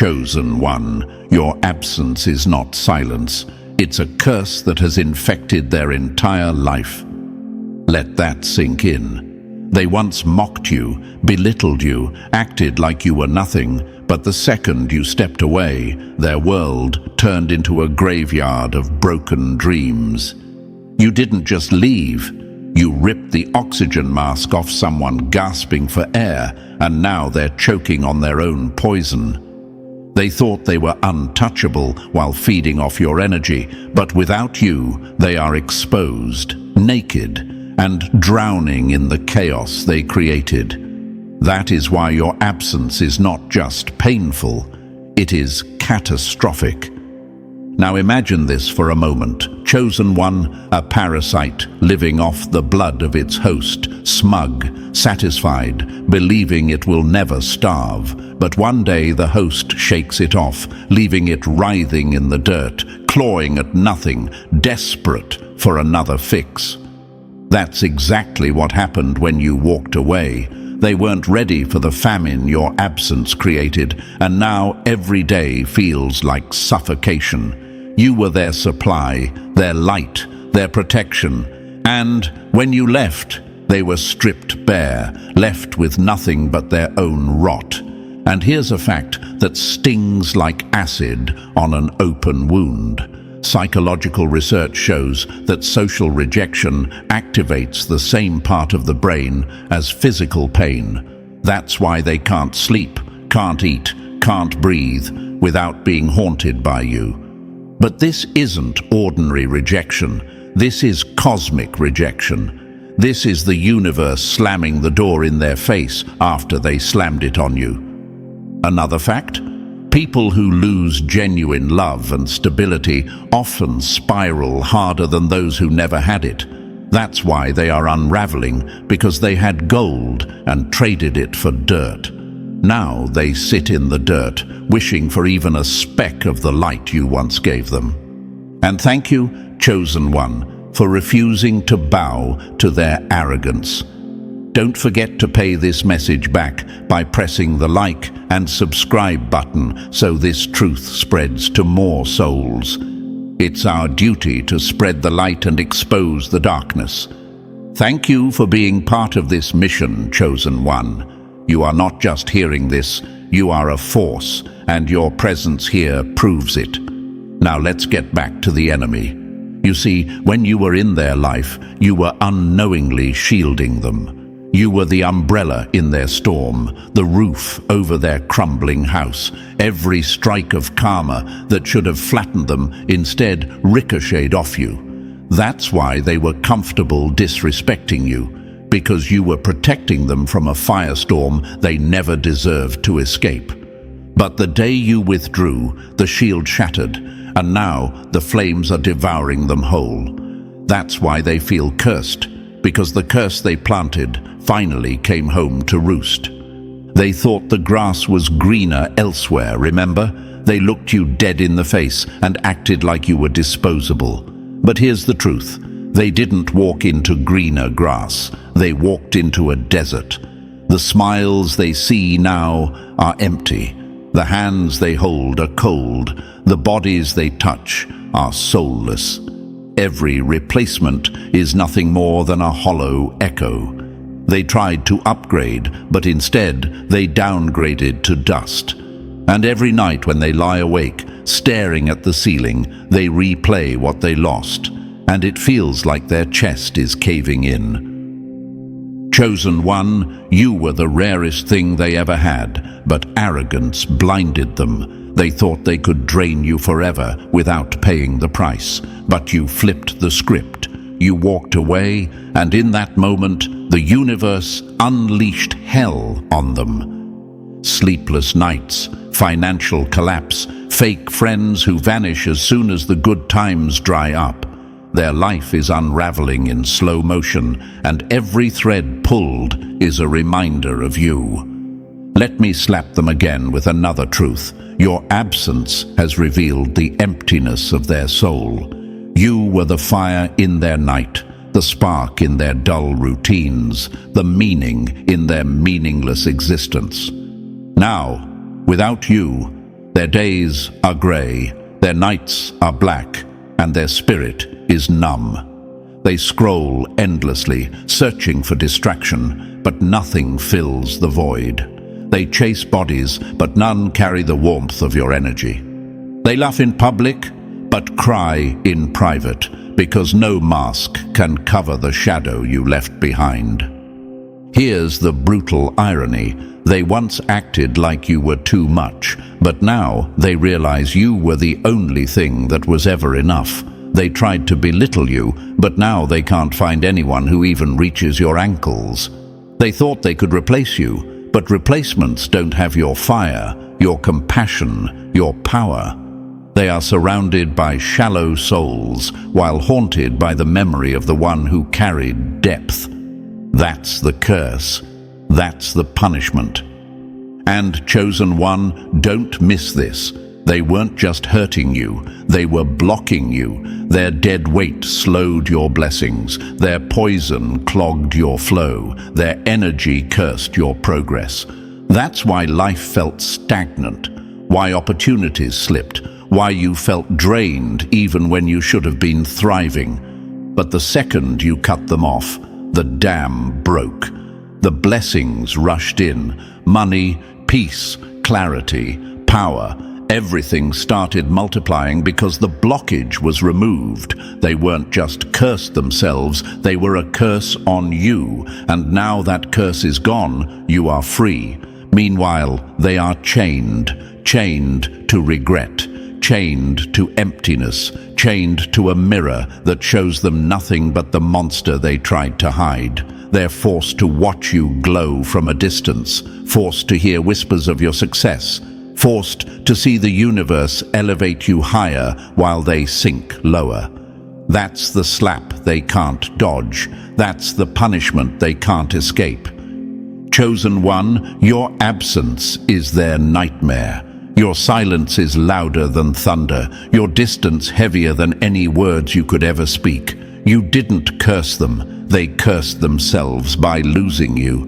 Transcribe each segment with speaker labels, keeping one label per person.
Speaker 1: Chosen one, your absence is not silence. It's a curse that has infected their entire life. Let that sink in. They once mocked you, belittled you, acted like you were nothing, but the second you stepped away, their world turned into a graveyard of broken dreams. You didn't just leave. You ripped the oxygen mask off someone gasping for air, and now they're choking on their own poison. They thought they were untouchable while feeding off your energy, but without you, they are exposed, naked, and drowning in the chaos they created. That is why your absence is not just painful, it is catastrophic. Now imagine this for a moment. Chosen one, a parasite living off the blood of its host, smug, satisfied, believing it will never starve. But one day the host shakes it off, leaving it writhing in the dirt, clawing at nothing, desperate for another fix. That's exactly what happened when you walked away. They weren't ready for the famine your absence created, and now every day feels like suffocation. You were their supply, their light, their protection, and when you left, they were stripped bare, left with nothing but their own rot. And here's a fact that stings like acid on an open wound. Psychological research shows that social rejection activates the same part of the brain as physical pain. That's why they can't sleep, can't eat, can't breathe without being haunted by you. But this isn't ordinary rejection. This is cosmic rejection. This is the universe slamming the door in their face after they slammed it on you. Another fact? People who lose genuine love and stability often spiral harder than those who never had it. That's why they are unraveling, because they had gold and traded it for dirt. Now they sit in the dirt, wishing for even a speck of the light you once gave them. And thank you, Chosen One, for refusing to bow to their arrogance. Don't forget to pay this message back by pressing the like and subscribe button so this truth spreads to more souls. It's our duty to spread the light and expose the darkness. Thank you for being part of this mission, Chosen One. You are not just hearing this, you are a force, and your presence here proves it. Now let's get back to the enemy. You see, when you were in their life, you were unknowingly shielding them. You were the umbrella in their storm, the roof over their crumbling house. Every strike of karma that should have flattened them instead ricocheted off you. That's why they were comfortable disrespecting you, because you were protecting them from a firestorm they never deserved to escape. But the day you withdrew, the shield shattered, and now the flames are devouring them whole. That's why they feel cursed, because the curse they planted finally came home to roost. They thought the grass was greener elsewhere, remember? They looked you dead in the face and acted like you were disposable. But here's the truth. They didn't walk into greener grass. They walked into a desert. The smiles they see now are empty. The hands they hold are cold. The bodies they touch are soulless. Every replacement is nothing more than a hollow echo. They tried to upgrade, but instead they downgraded to dust. And every night when they lie awake, staring at the ceiling, they replay what they lost. And it feels like their chest is caving in. Chosen One, you were the rarest thing they ever had, but arrogance blinded them. They thought they could drain you forever without paying the price, but you flipped the script. You walked away, and in that moment, the universe unleashed hell on them. Sleepless nights, financial collapse, fake friends who vanish as soon as the good times dry up. Their life is unraveling in slow motion, and every thread pulled is a reminder of you. Let me slap them again with another truth. Your absence has revealed the emptiness of their soul. You were the fire in their night, the spark in their dull routines, the meaning in their meaningless existence. Now, without you, Their days are grey, their nights are black, and their spirit is numb. They scroll endlessly, searching for distraction, but nothing fills the void. They chase bodies, but none carry the warmth of your energy. They laugh in public, but cry in private, because no mask can cover the shadow you left behind. Here's the brutal irony. They once acted like you were too much, but now they realize you were the only thing that was ever enough. They tried to belittle you, but now they can't find anyone who even reaches your ankles. They thought they could replace you, but replacements don't have your fire, your compassion, your power. They are surrounded by shallow souls, while haunted by the memory of the one who carried depth. That's the curse. That's the punishment. And, Chosen One, don't miss this. They weren't just hurting you, they were blocking you. Their dead weight slowed your blessings. Their poison clogged your flow. Their energy cursed your progress. That's why life felt stagnant, why opportunities slipped, why you felt drained even when you should have been thriving. But the second you cut them off, the dam broke. The blessings rushed in. Money, peace, clarity, power. Everything started multiplying because the blockage was removed. They weren't just cursed themselves, they were a curse on you. And now that curse is gone, you are free. Meanwhile, they are chained to regret, chained to emptiness, chained to a mirror that shows them nothing but the monster they tried to hide. They're forced to watch you glow from a distance, forced to hear whispers of your success, forced to see the universe elevate you higher while they sink lower. That's the slap they can't dodge. That's the punishment they can't escape. Chosen One, your absence is their nightmare. Your silence is louder than thunder, your distance heavier than any words you could ever speak. You didn't curse them, they cursed themselves by losing you.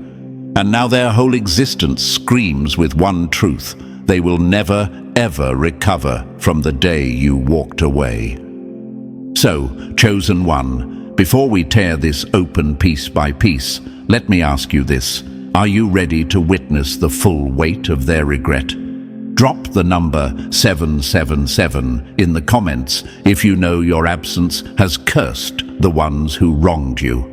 Speaker 1: And now their whole existence screams with one truth. They will never, ever recover from the day you walked away. So, Chosen One, before we tear this open piece by piece, let me ask you this. Are you ready to witness the full weight of their regret? Drop the number 777 in the comments if you know your absence has cursed the ones who wronged you.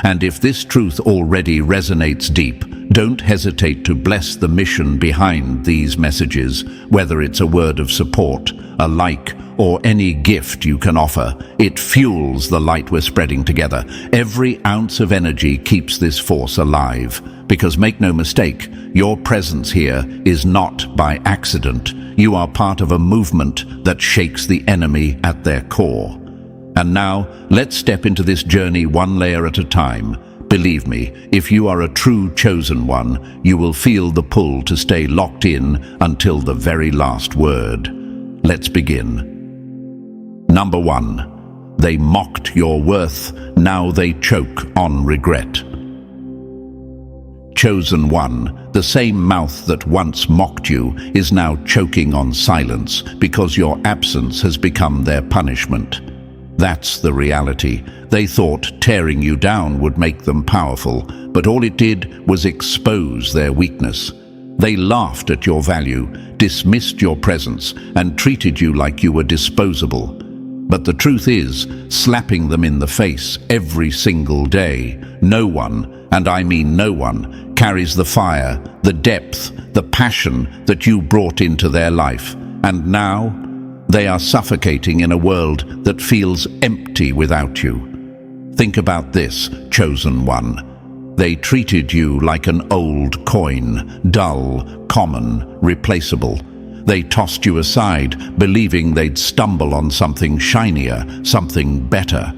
Speaker 1: And if this truth already resonates deep, don't hesitate to bless the mission behind these messages, whether it's a word of support, a like, or any gift you can offer. It fuels the light we're spreading together. Every ounce of energy keeps this force alive. Because make no mistake, your presence here is not by accident. You are part of a movement that shakes the enemy at their core. And now, let's step into this journey one layer at a time. Believe me, if you are a true Chosen One, you will feel the pull to stay locked in until the very last word. Let's begin. Number 1. They mocked your worth, now they choke on regret. Chosen One, the same mouth that once mocked you is now choking on silence because your absence has become their punishment. That's the reality. They thought tearing you down would make them powerful, but all it did was expose their weakness. They laughed at your value, dismissed your presence, and treated you like you were disposable. But the truth is, slapping them in the face every single day, no one, and I mean no one, carries the fire, the depth, the passion that you brought into their life. And now, they are suffocating in a world that feels empty without you. Think about this, Chosen One. They treated you like an old coin, dull, common, replaceable. They tossed you aside, believing they'd stumble on something shinier, something better.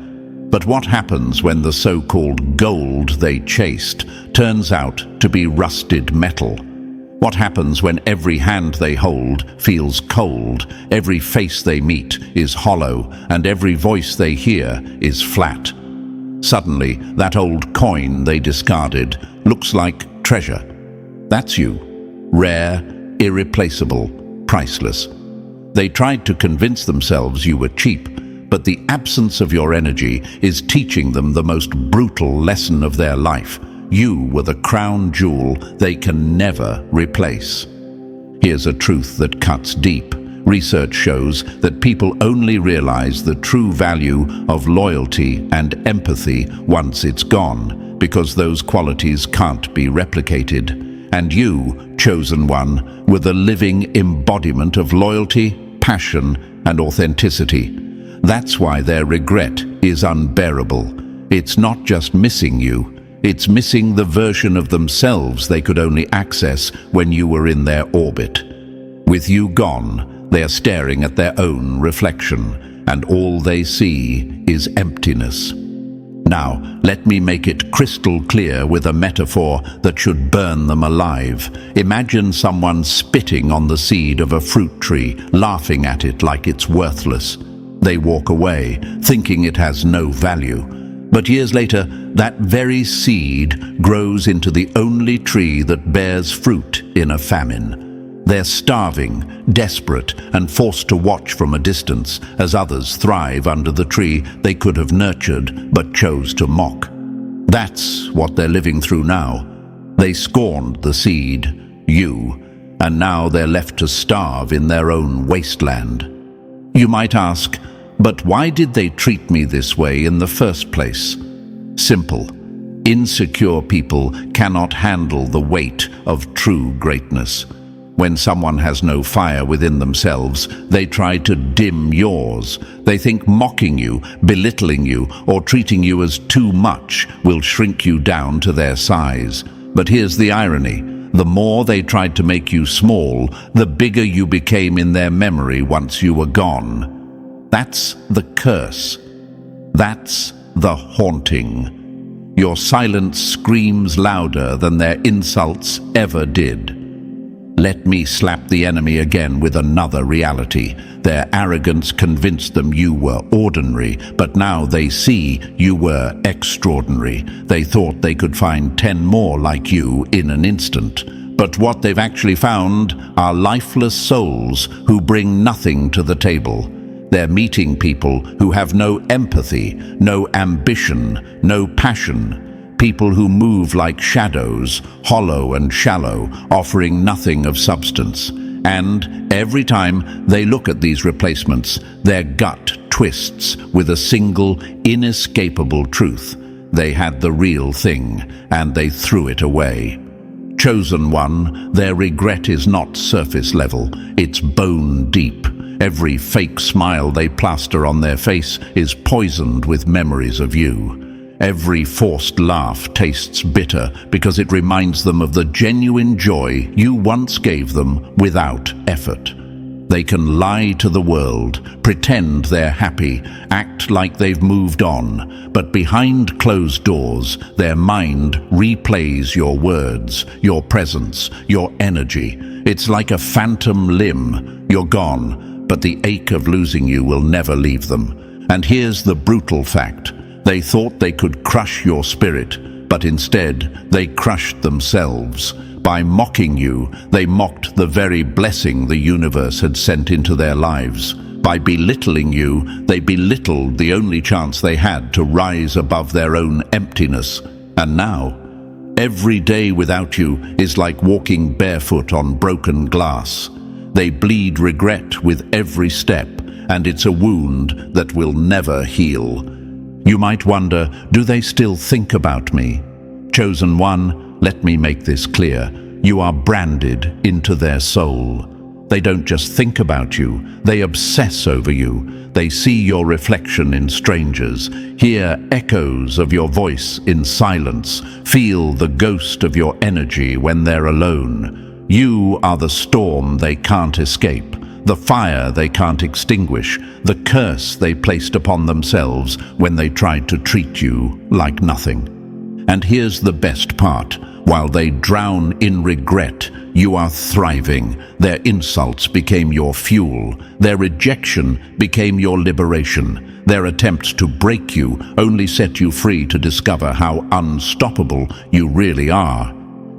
Speaker 1: But what happens when the so-called gold they chased turns out to be rusted metal? What happens when every hand they hold feels cold, every face they meet is hollow, and every voice they hear is flat? Suddenly, that old coin they discarded looks like treasure. That's you. Rare, irreplaceable, priceless. They tried to convince themselves you were cheap, but the absence of your energy is teaching them the most brutal lesson of their life. You were the crown jewel they can never replace. Here's a truth that cuts deep. Research shows that people only realize the true value of loyalty and empathy once it's gone, because those qualities can't be replicated. And you, chosen one, were the living embodiment of loyalty, passion, and authenticity. That's why their regret is unbearable. It's not just missing you, it's missing the version of themselves they could only access when you were in their orbit. With you gone, they are staring at their own reflection, and all they see is emptiness. Now, let me make it crystal clear with a metaphor that should burn them alive. Imagine someone spitting on the seed of a fruit tree, laughing at it like it's worthless. They walk away, thinking it has no value. But years later, that very seed grows into the only tree that bears fruit in a famine. They're starving, desperate, and forced to watch from a distance as others thrive under the tree they could have nurtured but chose to mock. That's what they're living through now. They scorned the seed, you, and now they're left to starve in their own wasteland. You might ask, but why did they treat me this way in the first place? Simple. Insecure people cannot handle the weight of true greatness. When someone has no fire within themselves, they try to dim yours. They think mocking you, belittling you, or treating you as too much will shrink you down to their size. But here's the irony. The more they tried to make you small, the bigger you became in their memory once you were gone. That's the curse. That's the haunting. Your silence screams louder than their insults ever did. Let me slap the enemy again with another reality. Their arrogance convinced them you were ordinary, but now they see you were extraordinary. They thought they could find 10 more like you in an instant. But what they've actually found are lifeless souls who bring nothing to the table. They're meeting people who have no empathy, no ambition, no passion. People who move like shadows, hollow and shallow, offering nothing of substance. And every time they look at these replacements, their gut twists with a single, inescapable truth. They had the real thing, and they threw it away. Chosen one, their regret is not surface level, it's bone deep. Every fake smile they plaster on their face is poisoned with memories of you. Every forced laugh tastes bitter because it reminds them of the genuine joy you once gave them without effort. They can lie to the world, pretend they're happy, act like they've moved on, but behind closed doors, their mind replays your words, your presence, your energy. It's like a phantom limb. You're gone, but the ache of losing you will never leave them. And here's the brutal fact. They thought they could crush your spirit, but instead they crushed themselves. By mocking you, they mocked the very blessing the universe had sent into their lives. By belittling you, they belittled the only chance they had to rise above their own emptiness. And now, every day without you is like walking barefoot on broken glass. They bleed regret with every step, and it's a wound that will never heal. You might wonder, do they still think about me? Chosen one, let me make this clear. You are branded into their soul. They don't just think about you, they obsess over you. They see your reflection in strangers, hear echoes of your voice in silence, feel the ghost of your energy when they're alone. You are the storm they can't escape, the fire they can't extinguish, the curse they placed upon themselves when they tried to treat you like nothing. And here's the best part. While they drown in regret, you are thriving. Their insults became your fuel. Their rejection became your liberation. Their attempts to break you only set you free to discover how unstoppable you really are.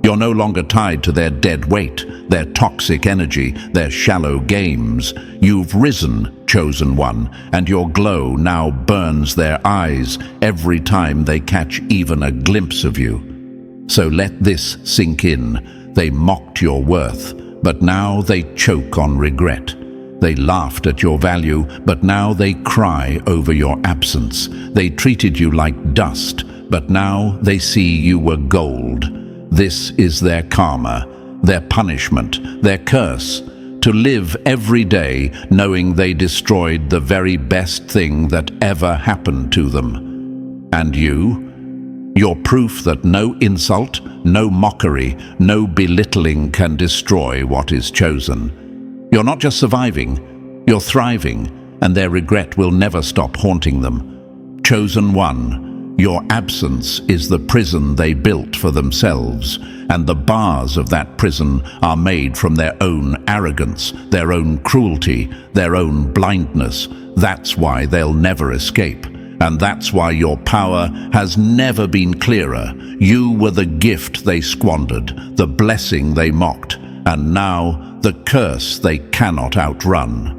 Speaker 1: You're no longer tied to their dead weight, their toxic energy, their shallow games. You've risen, chosen one, and your glow now burns their eyes every time they catch even a glimpse of you. So let this sink in. They mocked your worth, but now they choke on regret. They laughed at your value, but now they cry over your absence. They treated you like dust, but now they see you were gold. This is their karma, their punishment, their curse, to live every day knowing they destroyed the very best thing that ever happened to them. And you? You're proof that no insult, no mockery, no belittling can destroy what is chosen. You're not just surviving, you're thriving, and their regret will never stop haunting them. Chosen one, your absence is the prison they built for themselves, and the bars of that prison are made from their own arrogance, their own cruelty, their own blindness. That's why they'll never escape, and that's why your power has never been clearer. You were the gift they squandered, the blessing they mocked, and now the curse they cannot outrun.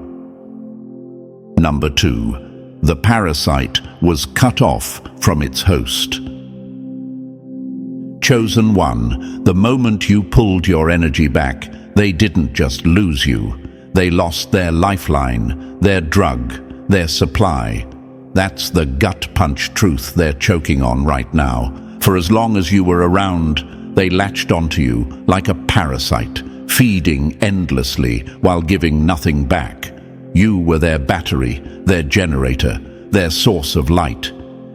Speaker 1: Number 2. The parasite was cut off from its host. Chosen one, the moment you pulled your energy back, they didn't just lose you. They lost their lifeline, their drug, their supply. That's the gut punch truth they're choking on right now. For as long as you were around, they latched onto you like a parasite, feeding endlessly while giving nothing back. You were their battery, their generator, their source of light.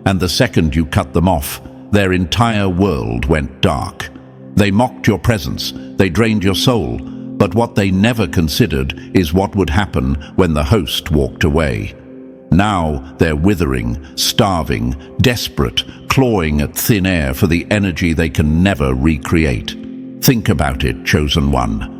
Speaker 1: And the second you cut them off, their entire world went dark. They mocked your presence, they drained your soul, but what they never considered is what would happen when the host walked away. Now they're withering, starving, desperate, clawing at thin air for the energy they can never recreate. Think about it, chosen one.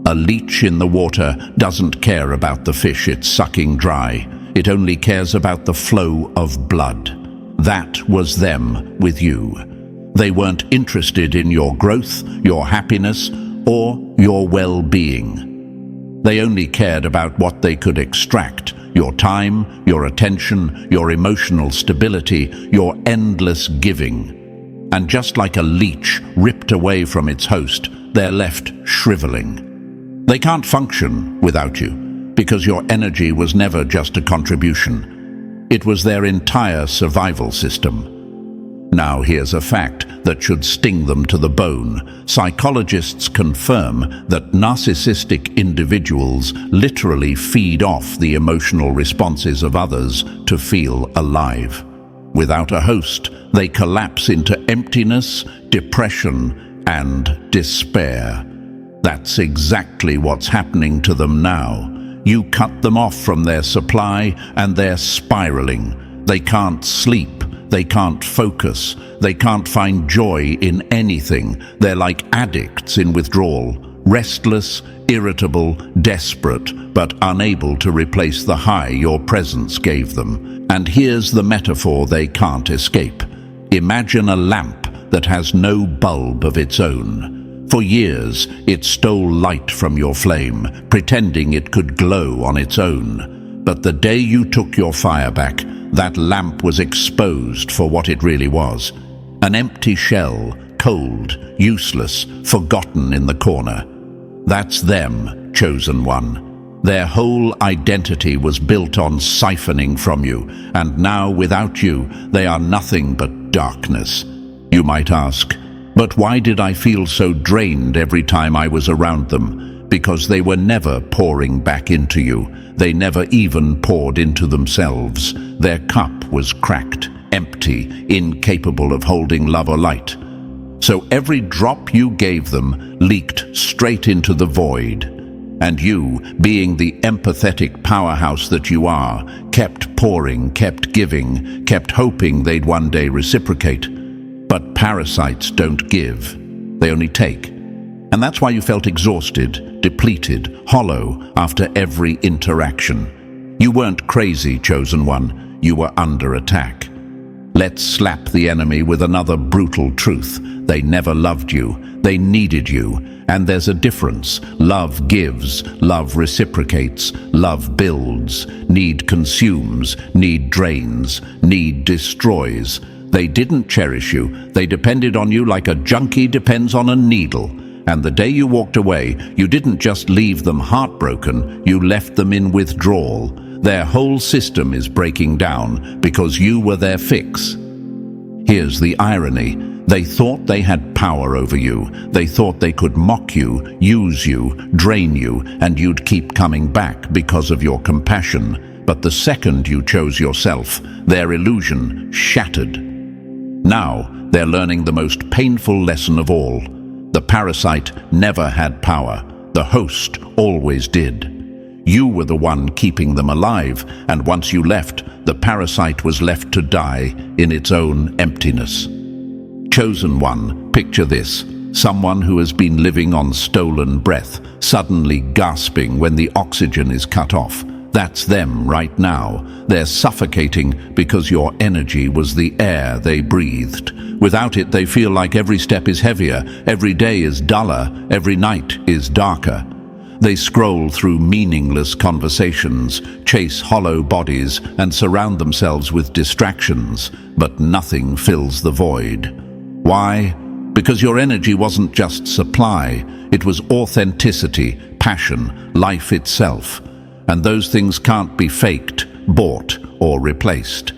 Speaker 1: A leech in the water doesn't care about the fish it's sucking dry. It only cares about the flow of blood. That was them with you. They weren't interested in your growth, your happiness, or your well-being. They only cared about what they could extract: your time, your attention, your emotional stability, your endless giving. And just like a leech ripped away from its host, they're left shriveling. They can't function without you, because your energy was never just a contribution. It was their entire survival system. Now here's a fact that should sting them to the bone. Psychologists confirm that narcissistic individuals literally feed off the emotional responses of others to feel alive. Without a host, they collapse into emptiness, depression, and despair. That's exactly what's happening to them now. You cut them off from their supply and they're spiraling. They can't sleep, they can't focus, they can't find joy in anything. They're like addicts in withdrawal, restless, irritable, desperate, but unable to replace the high your presence gave them. And here's the metaphor they can't escape. Imagine a lamp that has no bulb of its own. For years, it stole light from your flame, pretending it could glow on its own. But the day you took your fire back, that lamp was exposed for what it really was. An empty shell, cold, useless, forgotten in the corner. That's them, chosen one. Their whole identity was built on siphoning from you, and now without you, they are nothing but darkness. You might ask, but why did I feel so drained every time I was around them? Because they were never pouring back into you. They never even poured into themselves. Their cup was cracked, empty, incapable of holding love or light. So every drop you gave them leaked straight into the void. And you, being the empathetic powerhouse that you are, kept pouring, kept giving, kept hoping they'd one day reciprocate. But parasites don't give, they only take. And that's why you felt exhausted, depleted, hollow after every interaction. You weren't crazy, chosen one, you were under attack. Let's slap the enemy with another brutal truth. They never loved you. They needed you. And there's a difference. Love gives. Love reciprocates. Love builds. Need consumes. Need drains. Need destroys. They didn't cherish you. They depended on you like a junkie depends on a needle. And the day you walked away, you didn't just leave them heartbroken. You left them in withdrawal. Their whole system is breaking down because you were their fix. Here's the irony. They thought they had power over you. They thought they could mock you, use you, drain you, and you'd keep coming back because of your compassion. But the second you chose yourself, their illusion shattered. Now, they're learning the most painful lesson of all. The parasite never had power. The host always did. You were the one keeping them alive, and once you left, the parasite was left to die in its own emptiness. Chosen one, picture this. Someone who has been living on stolen breath, suddenly gasping when the oxygen is cut off. That's them right now. They're suffocating because your energy was the air they breathed. Without it, they feel like every step is heavier, every day is duller, every night is darker. They scroll through meaningless conversations, chase hollow bodies, and surround themselves with distractions, but nothing fills the void. Why? Because your energy wasn't just supply, it was authenticity, passion, life itself. And those things can't be faked, bought, or replaced.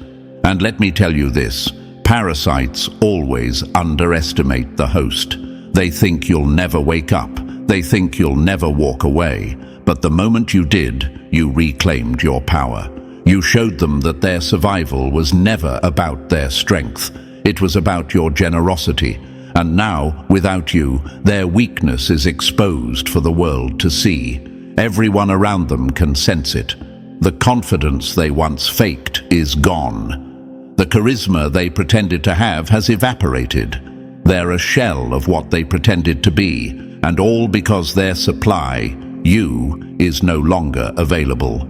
Speaker 1: And let me tell you this, parasites always underestimate the host. They think you'll never wake up. They think you'll never walk away. But the moment you did, you reclaimed your power. You showed them that their survival was never about their strength. It was about your generosity. And now, without you, their weakness is exposed for the world to see. Everyone around them can sense it. The confidence they once faked is gone. The charisma they pretended to have has evaporated. They're a shell of what they pretended to be, and all because their supply, you, is no longer available.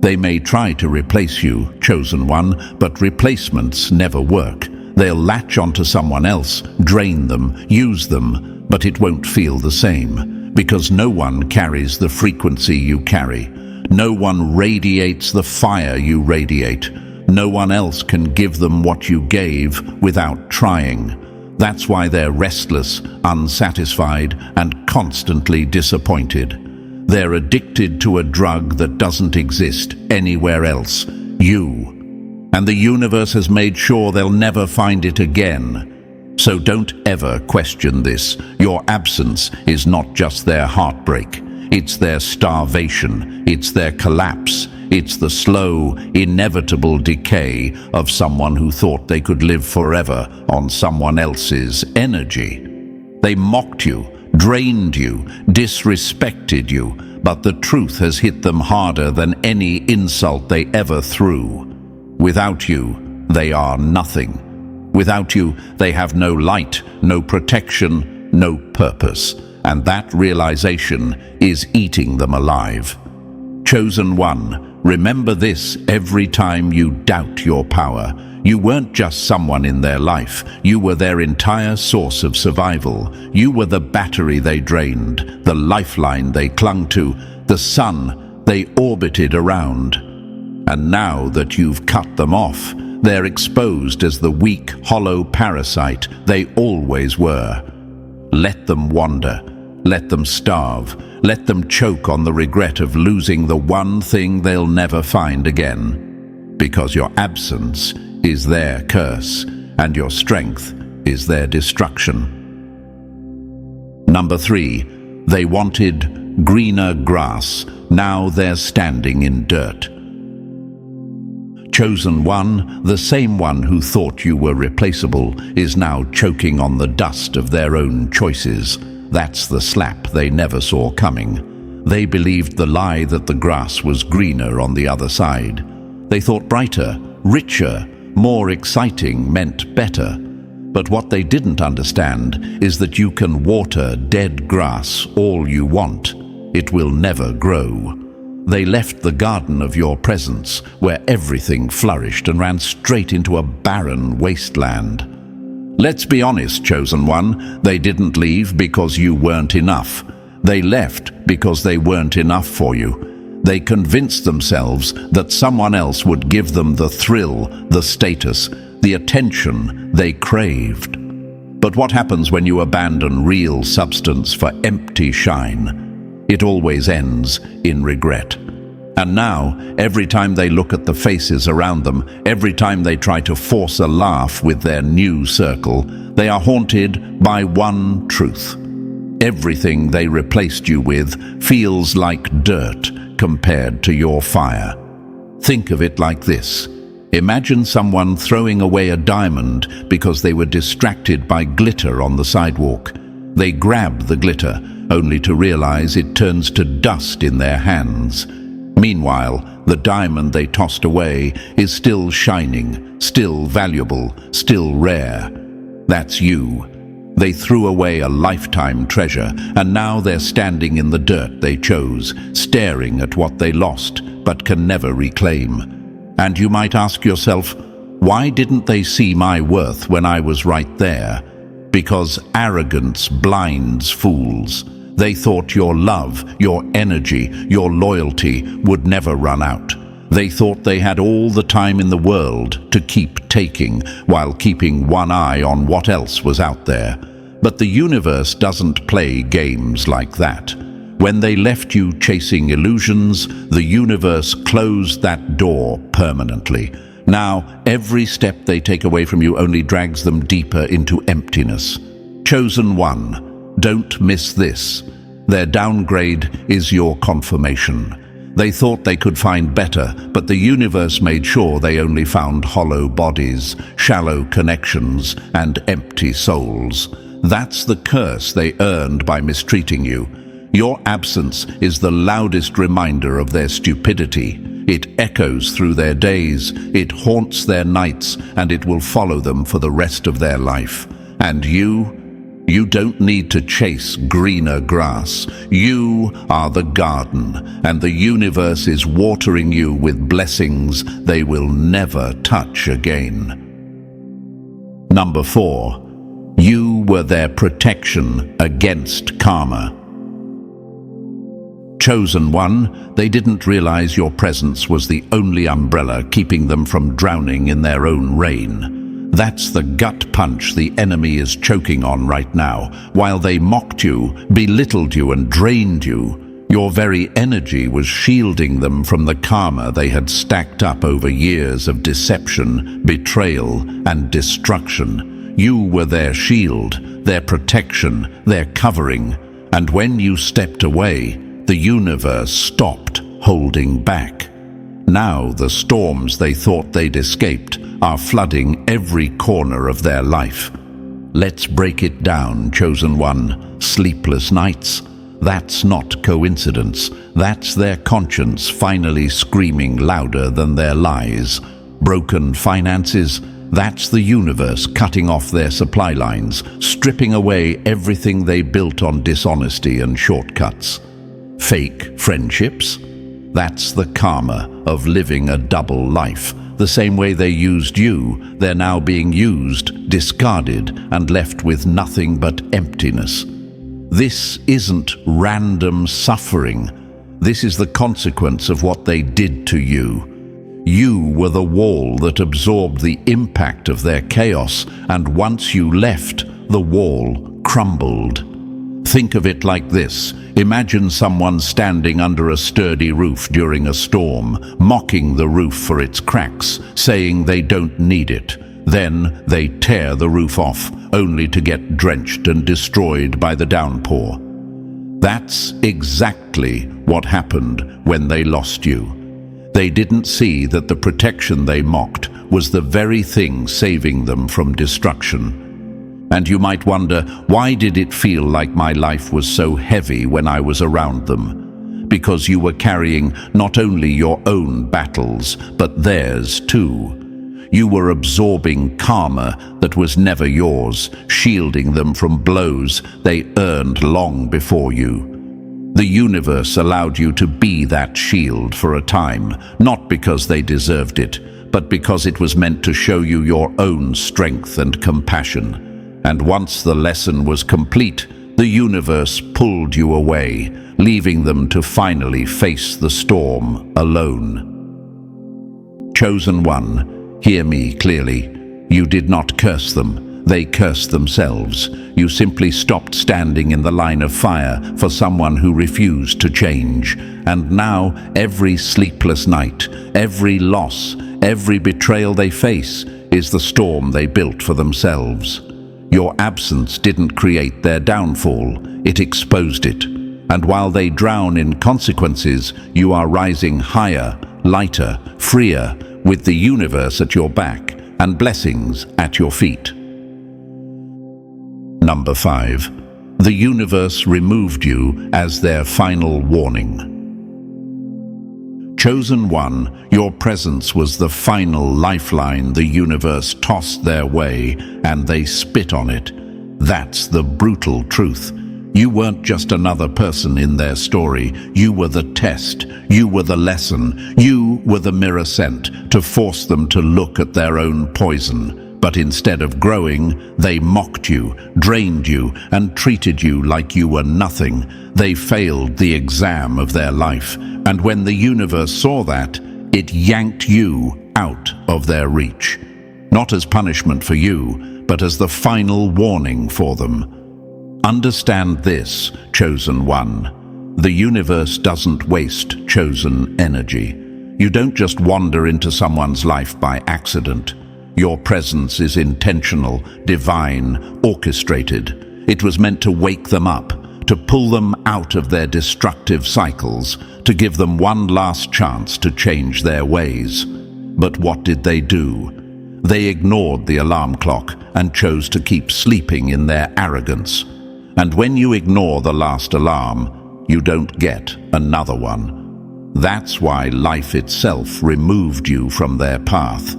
Speaker 1: They may try to replace you, chosen one, but replacements never work. They'll latch onto someone else, drain them, use them, but it won't feel the same, because no one carries the frequency you carry. No one radiates the fire you radiate. No one else can give them what you gave without trying. That's why they're restless, unsatisfied, and constantly disappointed. They're addicted to a drug that doesn't exist anywhere else, you. And the universe has made sure they'll never find it again. So don't ever question this. Your absence is not just their heartbreak. It's their starvation. It's their collapse. It's the slow, inevitable decay of someone who thought they could live forever on someone else's energy. They mocked you, drained you, disrespected you, but the truth has hit them harder than any insult they ever threw. Without you, they are nothing. Without you, they have no light, no protection, no purpose. And that realization is eating them alive. Chosen one, remember this every time you doubt your power. You weren't just someone in their life. You were their entire source of survival. You were the battery they drained, the lifeline they clung to, the sun they orbited around. And now that you've cut them off, they're exposed as the weak, hollow parasite they always were. Let them wander. Let them starve. Let them choke on the regret of losing the one thing they'll never find again. Because your absence is their curse, and your strength is their destruction. Number 3, they wanted greener grass. Now they're standing in dirt. Chosen one, the same one who thought you were replaceable, is now choking on the dust of their own choices. That's the slap they never saw coming. They believed the lie that the grass was greener on the other side. They thought brighter, richer, more exciting meant better. But what they didn't understand is that you can water dead grass all you want. It will never grow. They left the garden of your presence, where everything flourished, and ran straight into a barren wasteland. Let's be honest, Chosen One, they didn't leave because you weren't enough. They left because they weren't enough for you. They convinced themselves that someone else would give them the thrill, the status, the attention they craved. But what happens when you abandon real substance for empty shine? It always ends in regret. And now, every time they look at the faces around them, every time they try to force a laugh with their new circle, they are haunted by one truth. Everything they replaced you with feels like dirt compared to your fire. Think of it like this. Imagine someone throwing away a diamond because they were distracted by glitter on the sidewalk. They grab the glitter, only to realize it turns to dust in their hands. Meanwhile, the diamond they tossed away is still shining, still valuable, still rare. That's you. They threw away a lifetime treasure, and now they're standing in the dirt they chose, staring at what they lost but can never reclaim. And you might ask yourself, why didn't they see my worth when I was right there? Because arrogance blinds fools. They thought your love, your energy, your loyalty would never run out. They thought they had all the time in the world to keep taking, while keeping one eye on what else was out there. But the universe doesn't play games like that. When they left you chasing illusions, the universe closed that door permanently. Now, every step they take away from you only drags them deeper into emptiness. Chosen One, don't miss this. Their downgrade is your confirmation. They thought they could find better, but the universe made sure they only found hollow bodies, shallow connections, and empty souls. That's the curse they earned by mistreating you. Your absence is the loudest reminder of their stupidity. It echoes through their days, it haunts their nights, and it will follow them for the rest of their life. And you don't need to chase greener grass. You are the garden, and the universe is watering you with blessings they will never touch again. Number 4. You were their protection against karma. Chosen One, they didn't realize your presence was the only umbrella keeping them from drowning in their own rain. That's the gut punch the enemy is choking on right now. While they mocked you, belittled you, and drained you, your very energy was shielding them from the karma they had stacked up over years of deception, betrayal, and destruction. You were their shield, their protection, their covering, and when you stepped away, the universe stopped holding back. Now the storms they thought they'd escaped are flooding every corner of their life. Let's break it down, Chosen One. Sleepless nights? That's not coincidence. That's their conscience finally screaming louder than their lies. Broken finances? That's the universe cutting off their supply lines, stripping away everything they built on dishonesty and shortcuts. Fake friendships? That's the karma of living a double life. The same way they used you, they're now being used, discarded, and left with nothing but emptiness. This isn't random suffering. This is the consequence of what they did to you. You were the wall that absorbed the impact of their chaos, and once you left, the wall crumbled. Think of it like this. Imagine someone standing under a sturdy roof during a storm, mocking the roof for its cracks, saying they don't need it. Then they tear the roof off, only to get drenched and destroyed by the downpour. That's exactly what happened when they lost you. They didn't see that the protection they mocked was the very thing saving them from destruction. And you might wonder, why did it feel like my life was so heavy when I was around them? Because you were carrying not only your own battles, but theirs too. You were absorbing karma that was never yours, shielding them from blows they earned long before you. The universe allowed you to be that shield for a time, not because they deserved it, but because it was meant to show you your own strength and compassion. And once the lesson was complete, the universe pulled you away, leaving them to finally face the storm alone. Chosen one, hear me clearly. You did not curse them. They cursed themselves. You simply stopped standing in the line of fire for someone who refused to change. And now, every sleepless night, every loss, every betrayal they face is the storm they built for themselves. Your absence didn't create their downfall, it exposed it. And while they drown in consequences, you are rising higher, lighter, freer, with the universe at your back and blessings at your feet. Number 5. The universe removed you as their final warning. Chosen one, your presence was the final lifeline the universe tossed their way, and they spit on it. That's the brutal truth. You weren't just another person in their story. You were the test. You were the lesson. You were the mirror sent to force them to look at their own poison. But instead of growing, they mocked you, drained you, and treated you like you were nothing. They failed the exam of their life. And when the universe saw that, it yanked you out of their reach. Not as punishment for you, but as the final warning for them. Understand this, chosen one. The universe doesn't waste chosen energy. You don't just wander into someone's life by accident. Your presence is intentional, divine, orchestrated. It was meant to wake them up, to pull them out of their destructive cycles, to give them one last chance to change their ways. But what did they do? They ignored the alarm clock and chose to keep sleeping in their arrogance. And when you ignore the last alarm, you don't get another one. That's why life itself removed you from their path.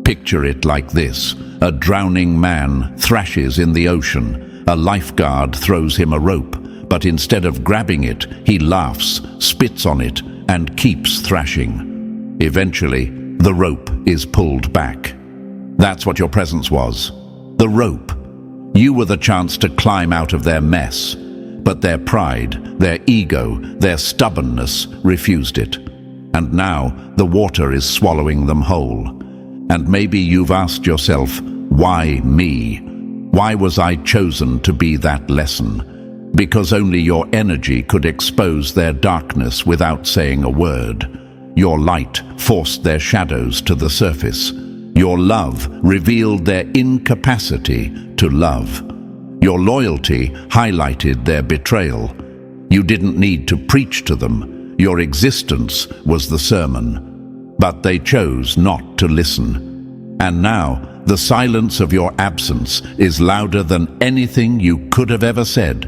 Speaker 1: Picture it like this. A drowning man thrashes in the ocean. A lifeguard throws him a rope, but instead of grabbing it, he laughs, spits on it, and keeps thrashing. Eventually, the rope is pulled back. That's what your presence was. The rope. You were the chance to climb out of their mess, but their pride, their ego, their stubbornness refused it. And now the water is swallowing them whole. And maybe you've asked yourself, why me? Why was I chosen to be that lesson? Because only your energy could expose their darkness without saying a word. Your light forced their shadows to the surface. Your love revealed their incapacity to love. Your loyalty highlighted their betrayal. You didn't need to preach to them. Your existence was the sermon. But they chose not to listen. And now, the silence of your absence is louder than anything you could have ever said.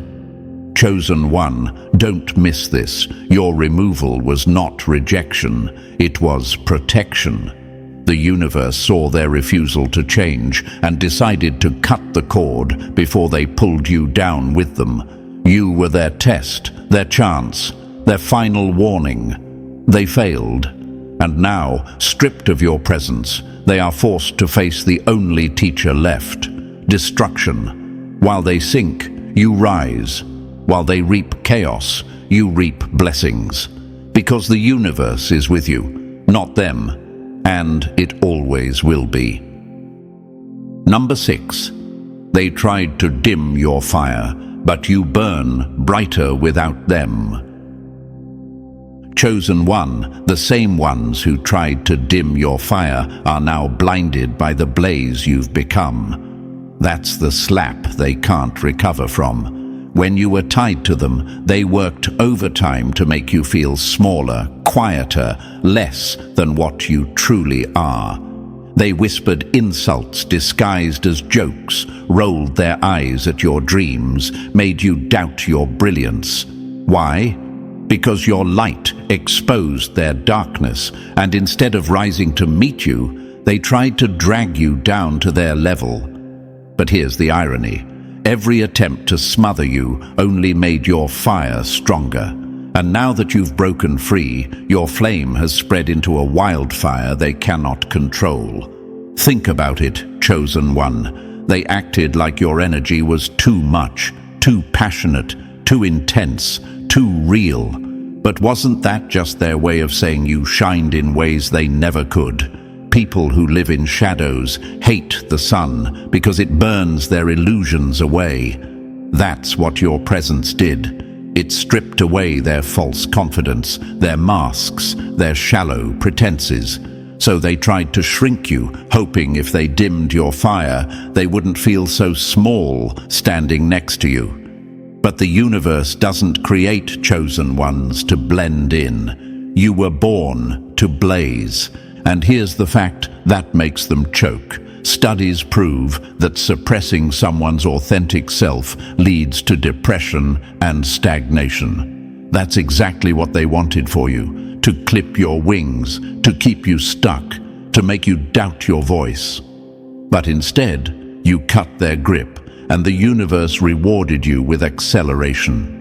Speaker 1: Chosen one, don't miss this. Your removal was not rejection. It was protection. The universe saw their refusal to change and decided to cut the cord before they pulled you down with them. You were their test, their chance, their final warning. They failed, and now, stripped of your presence, they are forced to face the only teacher left, destruction. While they sink, you rise. While they reap chaos, you reap blessings. Because the universe is with you, not them. And it always will be. Number 6. They tried to dim your fire, but you burn brighter without them. Chosen one, the same ones who tried to dim your fire are now blinded by the blaze you've become. That's the slap they can't recover from. When you were tied to them, they worked overtime to make you feel smaller, quieter, less than what you truly are. They whispered insults disguised as jokes, rolled their eyes at your dreams, made you doubt your brilliance. Why? Because your light exposed their darkness, and instead of rising to meet you, they tried to drag you down to their level. But here's the irony. Every attempt to smother you only made your fire stronger. And now that you've broken free, your flame has spread into a wildfire they cannot control. Think about it, Chosen One. They acted like your energy was too much, too passionate, too intense, too real. But wasn't that just their way of saying you shined in ways they never could? People who live in shadows hate the sun because it burns their illusions away. That's what your presence did. It stripped away their false confidence, their masks, their shallow pretenses. So they tried to shrink you, hoping if they dimmed your fire, they wouldn't feel so small standing next to you. But the universe doesn't create chosen ones to blend in. You were born to blaze. And here's the fact that makes them choke. Studies prove that suppressing someone's authentic self leads to depression and stagnation. That's exactly what they wanted for you, to clip your wings, to keep you stuck, to make you doubt your voice. But instead, you cut their grip, and the universe rewarded you with acceleration.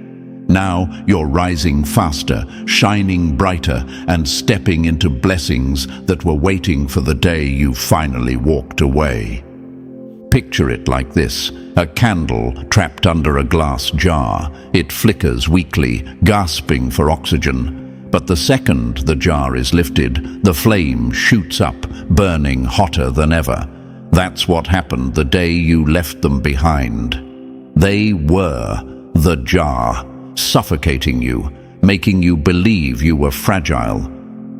Speaker 1: Now you're rising faster, shining brighter, and stepping into blessings that were waiting for the day you finally walked away. Picture it like this: a candle trapped under a glass jar. It flickers weakly, gasping for oxygen. But the second the jar is lifted, the flame shoots up, burning hotter than ever. That's what happened the day you left them behind. They were the jar, suffocating you, making you believe you were fragile.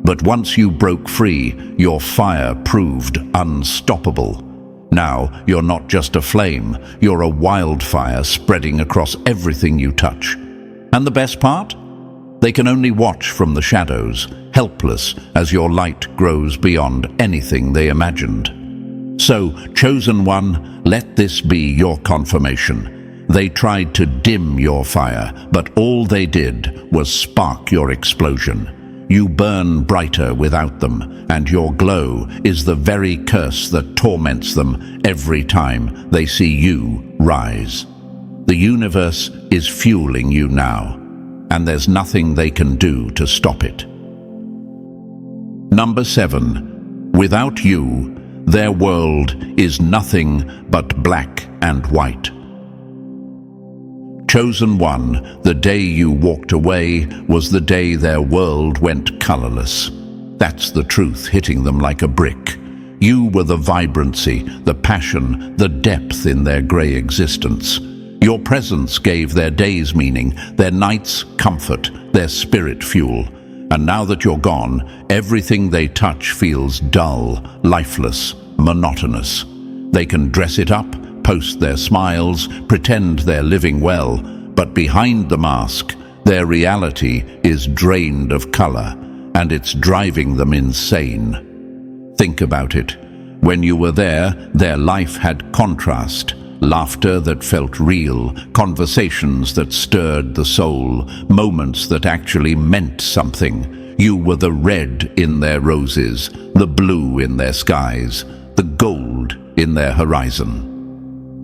Speaker 1: But once you broke free, your fire proved unstoppable. Now you're not just a flame, you're a wildfire spreading across everything you touch. And the best part? They can only watch from the shadows, helpless as your light grows beyond anything they imagined. So, Chosen One, let this be your confirmation. They tried to dim your fire, but all they did was spark your explosion. You burn brighter without them, and your glow is the very curse that torments them every time they see you rise. The universe is fueling you now, and there's nothing they can do to stop it. Number 7. Without you, their world is nothing but black and white. Chosen One, the day you walked away was the day their world went colorless. That's the truth hitting them like a brick. You were the vibrancy, the passion, the depth in their gray existence. Your presence gave their days meaning, their nights comfort, their spirit fuel. And now that you're gone, everything they touch feels dull, lifeless, monotonous. They can dress it up, post their smiles, pretend they're living well, but behind the mask, their reality is drained of color, and it's driving them insane. Think about it. When you were there, their life had contrast, laughter that felt real, conversations that stirred the soul, moments that actually meant something. You were the red in their roses, the blue in their skies, the gold in their horizon.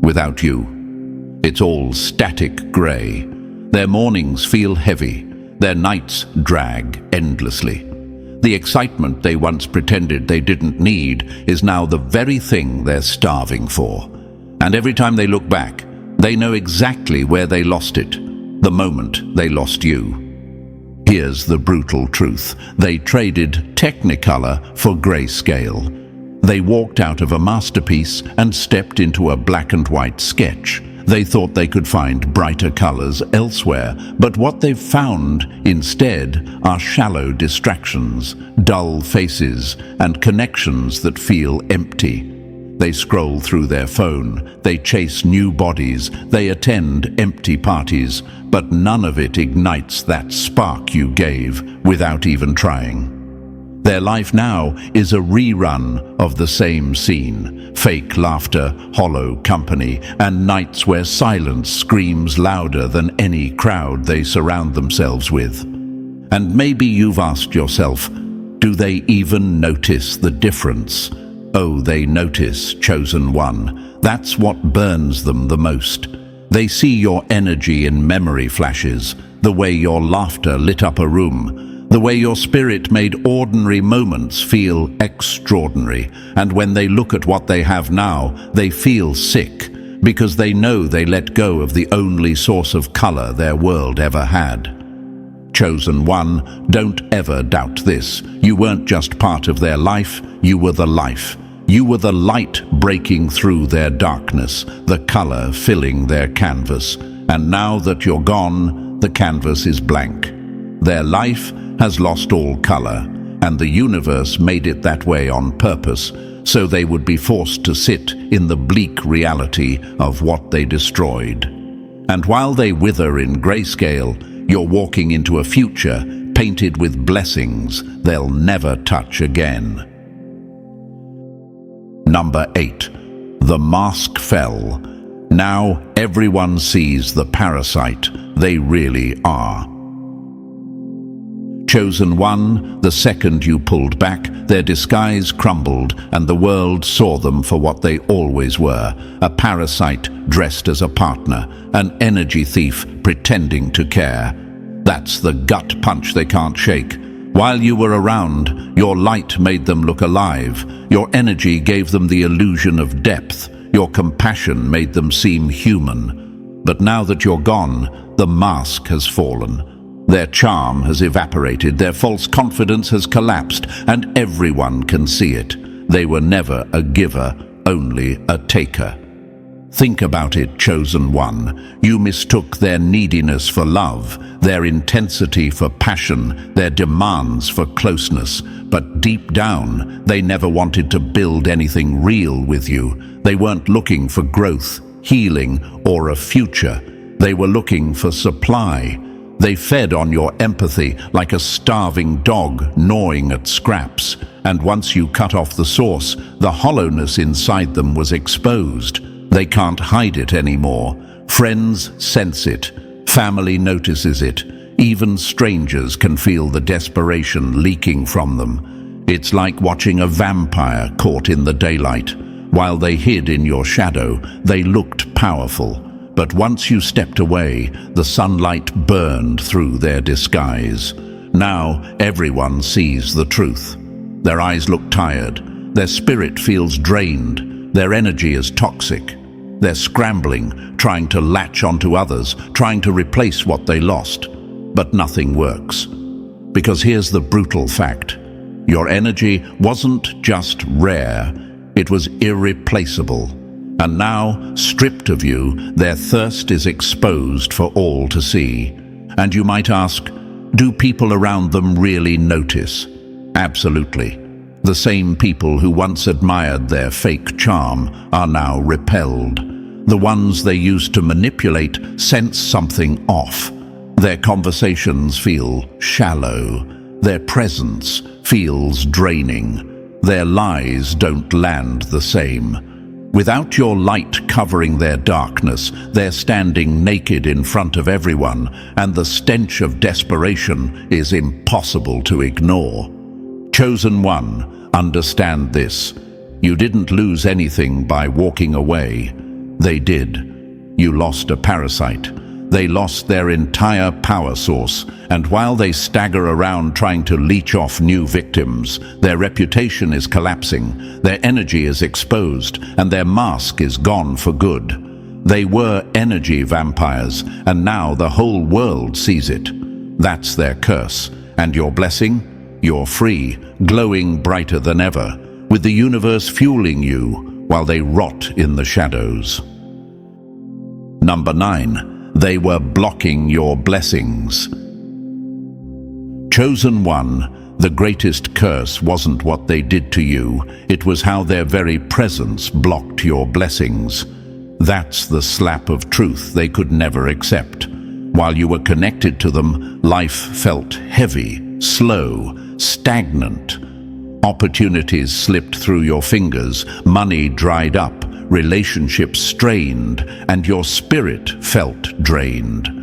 Speaker 1: Without you, it's all static gray. Their mornings feel heavy, their nights drag endlessly. The excitement they once pretended they didn't need is now the very thing they're starving for. And every time they look back, they know exactly where they lost it, the moment they lost you. Here's the brutal truth. They traded Technicolor for grayscale. They walked out of a masterpiece and stepped into a black and white sketch. They thought they could find brighter colors elsewhere, but what they've found instead are shallow distractions, dull faces, and connections that feel empty. They scroll through their phone, they chase new bodies, they attend empty parties, but none of it ignites that spark you gave without even trying. Their life now is a rerun of the same scene: fake laughter, hollow company, and nights where silence screams louder than any crowd they surround themselves with. And maybe you've asked yourself, do they even notice the difference? Oh, they notice, Chosen One. That's what burns them the most. They see your energy in memory flashes, the way your laughter lit up a room, the way your spirit made ordinary moments feel extraordinary. And when they look at what they have now, they feel sick, because they know they let go of the only source of color their world ever had. Chosen one, don't ever doubt this. You weren't just part of their life, you were the life. You were the light breaking through their darkness, the color filling their canvas. And now that you're gone, the canvas is blank. Their life has lost all color, and the universe made it that way on purpose, so they would be forced to sit in the bleak reality of what they destroyed. And while they wither in grayscale, you're walking into a future painted with blessings they'll never touch again. Number 8. The mask fell. Now everyone sees the parasite they really are. Chosen one, the second you pulled back, their disguise crumbled and the world saw them for what they always were, a parasite dressed as a partner, an energy thief pretending to care. That's the gut punch they can't shake. While you were around, your light made them look alive. Your energy gave them the illusion of depth. Your compassion made them seem human. But now that you're gone, the mask has fallen. Their charm has evaporated, their false confidence has collapsed, and everyone can see it. They were never a giver, only a taker. Think about it, chosen one. You mistook their neediness for love, their intensity for passion, their demands for closeness. But deep down, they never wanted to build anything real with you. They weren't looking for growth, healing, or a future. They were looking for supply. They fed on your empathy like a starving dog gnawing at scraps. And once you cut off the source, the hollowness inside them was exposed. They can't hide it anymore. Friends sense it. Family notices it. Even strangers can feel the desperation leaking from them. It's like watching a vampire caught in the daylight. While they hid in your shadow, they looked powerful. But once you stepped away, the sunlight burned through their disguise. Now everyone sees the truth. Their eyes look tired. Their spirit feels drained. Their energy is toxic. They're scrambling, trying to latch onto others, trying to replace what they lost. But nothing works. Because here's the brutal fact. Your energy wasn't just rare, it was irreplaceable. And now, stripped of you, their thirst is exposed for all to see. And you might ask, do people around them really notice? Absolutely. The same people who once admired their fake charm are now repelled. The ones they used to manipulate sense something off. Their conversations feel shallow. Their presence feels draining. Their lies don't land the same. Without your light covering their darkness, they're standing naked in front of everyone, and the stench of desperation is impossible to ignore. Chosen one, understand this. You didn't lose anything by walking away. They did. You lost a parasite. They lost their entire power source, and while they stagger around trying to leech off new victims, their reputation is collapsing, their energy is exposed, and their mask is gone for good. They were energy vampires, and now the whole world sees it. That's their curse. And your blessing? You're free, glowing brighter than ever, with the universe fueling you while they rot in the shadows. Number 9. They were blocking your blessings. Chosen one, the greatest curse wasn't what they did to you, it was how their very presence blocked your blessings. That's the slap of truth they could never accept. While you were connected to them, life felt heavy, slow, stagnant. Opportunities slipped through your fingers, money dried up, relationships strained, and your spirit felt drained.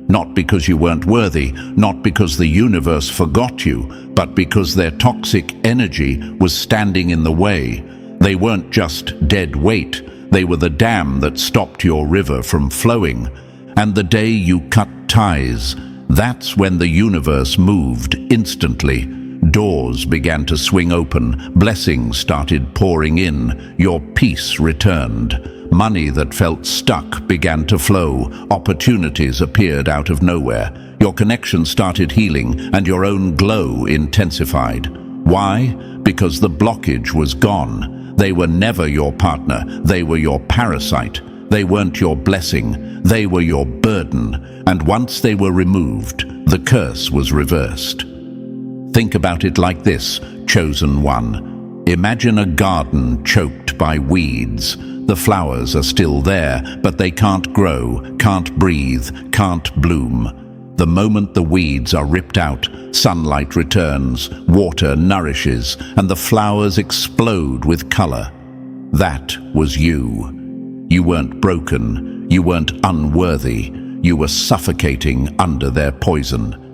Speaker 1: Not because you weren't worthy, not because the universe forgot you, but because their toxic energy was standing in the way. They weren't just dead weight, They were the dam that stopped your river from flowing. And the day you cut ties, that's when the universe moved instantly. Doors began to swing open, blessings started pouring in, your peace returned. Money that felt stuck began to flow, opportunities appeared out of nowhere. Your connection started healing and your own glow intensified. Why? Because the blockage was gone. They were never your partner, they were your parasite. They weren't your blessing, they were your burden. And once they were removed, the curse was reversed. Think about it like this, chosen one. Imagine a garden choked by weeds. The flowers are still there, but they can't grow, can't breathe, can't bloom. The moment the weeds are ripped out, sunlight returns, water nourishes, and the flowers explode with color. That was you. You weren't broken, you weren't unworthy, you were suffocating under their poison.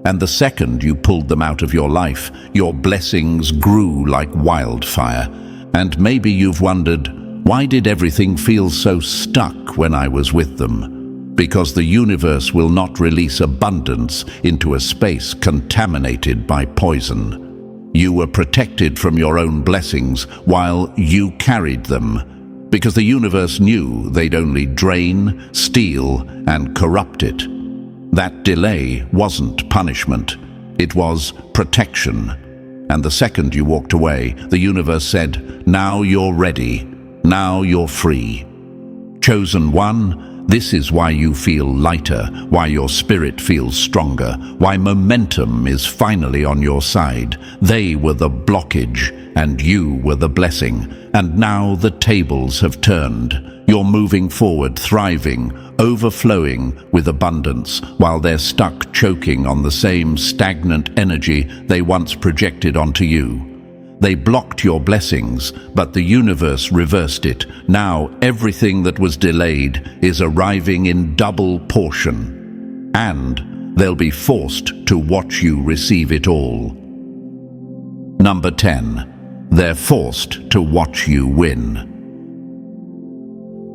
Speaker 1: And the second you pulled them out of your life, your blessings grew like wildfire. And maybe you've wondered, why did everything feel so stuck when I was with them? Because the universe will not release abundance into a space contaminated by poison. You were protected from your own blessings while you carried them, because the universe knew they'd only drain, steal, and corrupt it. That delay wasn't punishment, it was protection. And the second you walked away, the universe said, now you're ready, now you're free. Chosen one, this is why you feel lighter, why your spirit feels stronger, why momentum is finally on your side. They were the blockage, and you were the blessing. And now the tables have turned. You're moving forward, thriving, overflowing with abundance, while they're stuck choking on the same stagnant energy they once projected onto you. They blocked your blessings, but the universe reversed it. Now everything that was delayed is arriving in double portion, and they'll be forced to watch you receive it all. Number 10. They're forced to watch you win.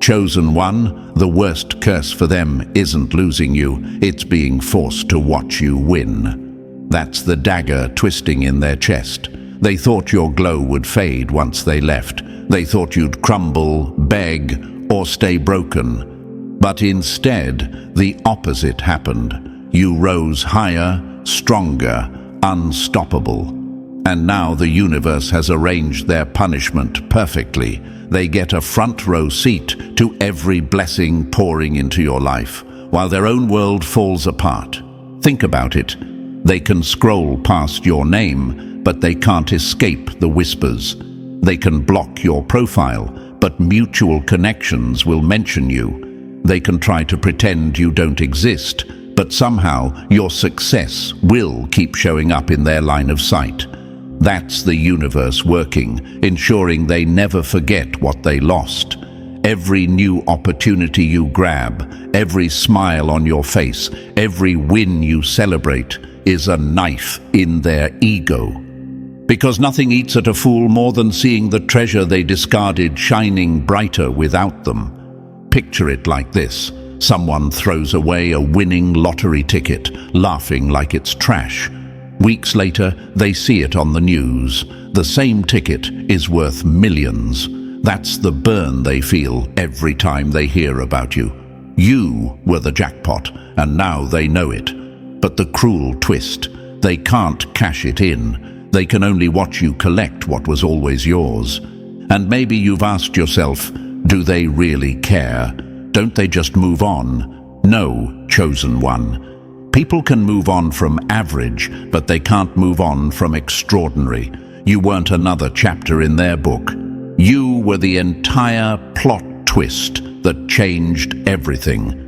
Speaker 1: Chosen one, the worst curse for them isn't losing you, it's being forced to watch you win. That's the dagger twisting in their chest. They thought your glow would fade once they left. They thought you'd crumble, beg, or stay broken. But instead, the opposite happened. You rose higher, stronger, unstoppable. And now the universe has arranged their punishment perfectly. They get a front row seat to every blessing pouring into your life, while their own world falls apart. Think about it. They can scroll past your name, but they can't escape the whispers. They can block your profile, but mutual connections will mention you. They can try to pretend you don't exist, but somehow your success will keep showing up in their line of sight. That's the universe working, ensuring they never forget what they lost. Every new opportunity you grab, every smile on your face, every win you celebrate is a knife in their ego. Because nothing eats at a fool more than seeing the treasure they discarded shining brighter without them. Picture it like this. Someone throws away a winning lottery ticket, laughing like it's trash. Weeks later, they see it on the news. The same ticket is worth millions. That's the burn they feel every time they hear about you. You were the jackpot, and now they know it. But the cruel twist, they can't cash it in. They can only watch you collect what was always yours. And maybe you've asked yourself, do they really care? Don't they just move on? No, chosen one. People can move on from average, but they can't move on from extraordinary. You weren't another chapter in their book. You were the entire plot twist that changed everything.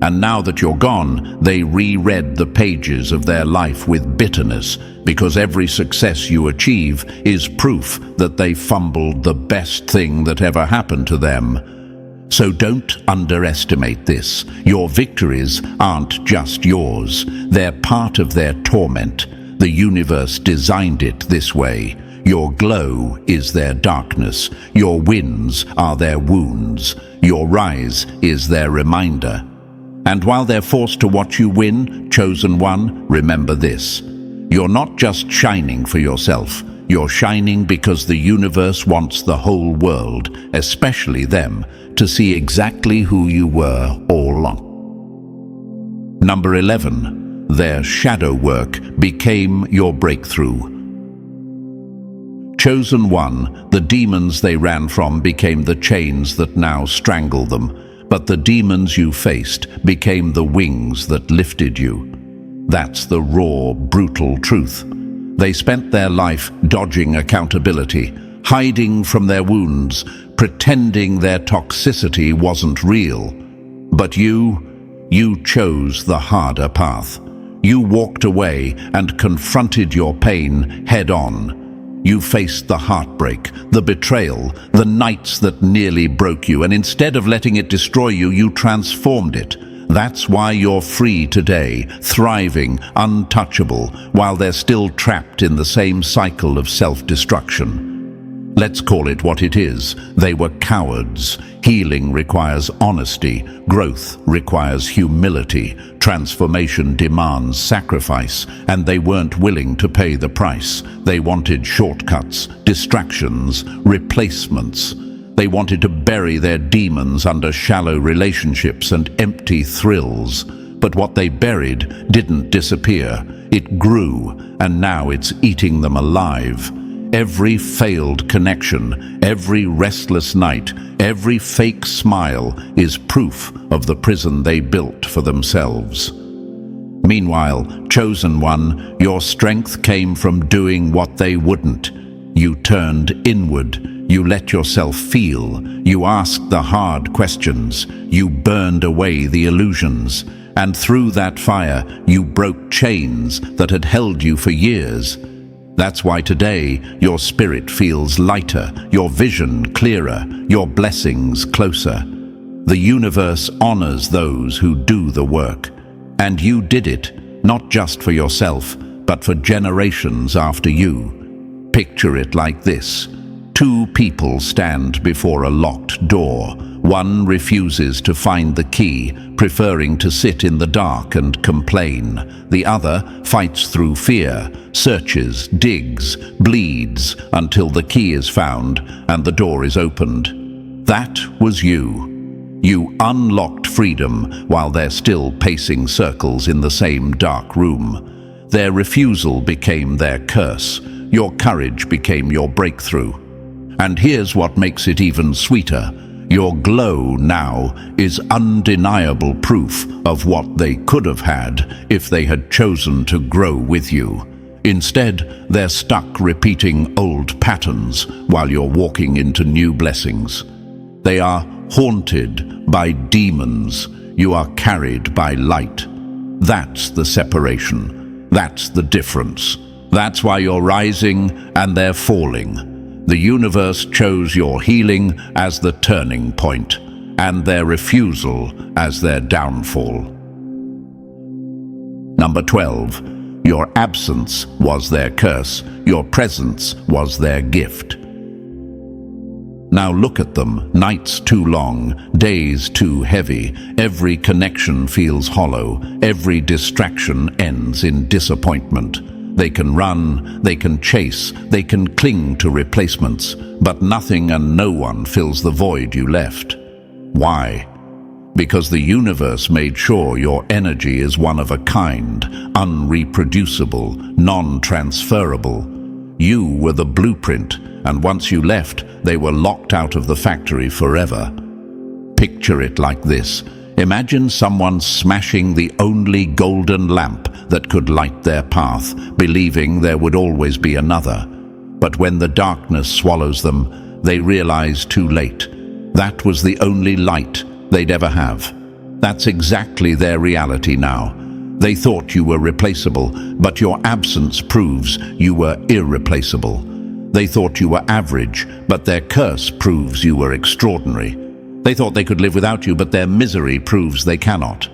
Speaker 1: And now that you're gone, they reread the pages of their life with bitterness, because every success you achieve is proof that they fumbled the best thing that ever happened to them. So don't underestimate this. Your victories aren't just yours. They're part of their torment. The universe designed it this way. Your glow is their darkness. Your wins are their wounds. Your rise is their reminder. And while they're forced to watch you win, chosen one, remember this. You're not just shining for yourself. You're shining because the universe wants the whole world, especially them, to see exactly who you were all along. Number 11. Their shadow work became your breakthrough. Chosen one, the demons they ran from became the chains that now strangle them, but the demons you faced became the wings that lifted you. That's the raw, brutal truth. They spent their life dodging accountability, hiding from their wounds, pretending their toxicity wasn't real. But you chose the harder path. You walked away and confronted your pain head-on. You faced the heartbreak, the betrayal, the nights that nearly broke you, and instead of letting it destroy you, you transformed it. That's why you're free today, thriving, untouchable, while they're still trapped in the same cycle of self-destruction. Let's call it what it is. They were cowards. Healing requires honesty. Growth requires humility. Transformation demands sacrifice, and they weren't willing to pay the price. They wanted shortcuts, distractions, replacements. They wanted to bury their demons under shallow relationships and empty thrills. But what they buried didn't disappear. It grew, and now it's eating them alive. Every failed connection, every restless night, every fake smile is proof of the prison they built for themselves. Meanwhile, chosen one, your strength came from doing what they wouldn't. You turned inward. You let yourself feel. You asked the hard questions. You burned away the illusions. And through that fire, you broke chains that had held you for years. That's why today, your spirit feels lighter, your vision clearer, your blessings closer. The universe honors those who do the work. And you did it, not just for yourself, but for generations after you. Picture it like this. Two people stand before a locked door. One refuses to find the key, preferring to sit in the dark and complain. The other fights through fear, searches, digs, bleeds until the key is found and the door is opened. That was you. You unlocked freedom while they're still pacing circles in the same dark room. Their refusal became their curse. Your courage became your breakthrough. And here's what makes it even sweeter. Your glow now is undeniable proof of what they could have had if they had chosen to grow with you. Instead, they're stuck repeating old patterns while you're walking into new blessings. They are haunted by demons. You are carried by light. That's the separation. That's the difference. That's why you're rising and they're falling. The universe chose your healing as the turning point, and their refusal as their downfall. Number 12. Your absence was their curse. Your presence was their gift. Now look at them. Nights too long, days too heavy. Every connection feels hollow. Every distraction ends in disappointment. They can run, they can chase, they can cling to replacements, but nothing and no one fills the void you left. Why? Because the universe made sure your energy is one of a kind, unreproducible, non-transferable. You were the blueprint, and once you left, they were locked out of the factory forever. Picture it like this. Imagine someone smashing the only golden lamp that could light their path, believing there would always be another. But when the darkness swallows them, they realize too late. That was the only light they'd ever have. That's exactly their reality now. They thought you were replaceable, but your absence proves you were irreplaceable. They thought you were average, but their curse proves you were extraordinary. They thought they could live without you, but their misery proves they cannot.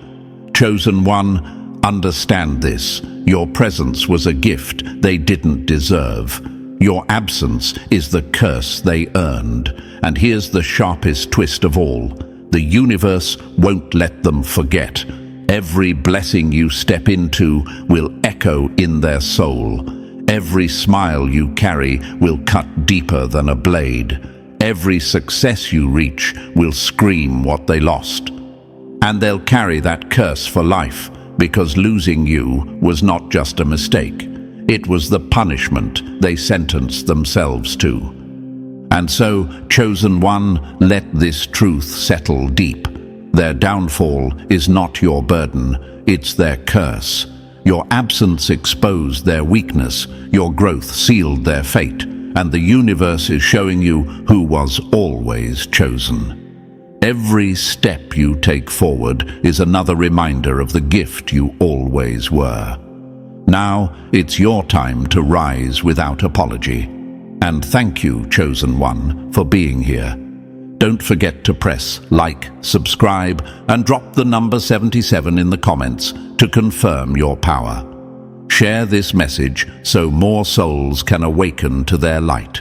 Speaker 1: Chosen one, understand this. Your presence was a gift they didn't deserve. Your absence is the curse they earned. And here's the sharpest twist of all. The universe won't let them forget. Every blessing you step into will echo in their soul. Every smile you carry will cut deeper than a blade. Every success you reach will scream what they lost. And they'll carry that curse for life, because losing you was not just a mistake. It was the punishment they sentenced themselves to. And so, chosen one, let this truth settle deep. Their downfall is not your burden, it's their curse. Your absence exposed their weakness, your growth sealed their fate, and the universe is showing you who was always chosen. Every step you take forward is another reminder of the gift you always were. Now, it's your time to rise without apology. And thank you, chosen one, for being here. Don't forget to press like, subscribe, and drop the number 77 in the comments to confirm your power. Share this message so more souls can awaken to their light.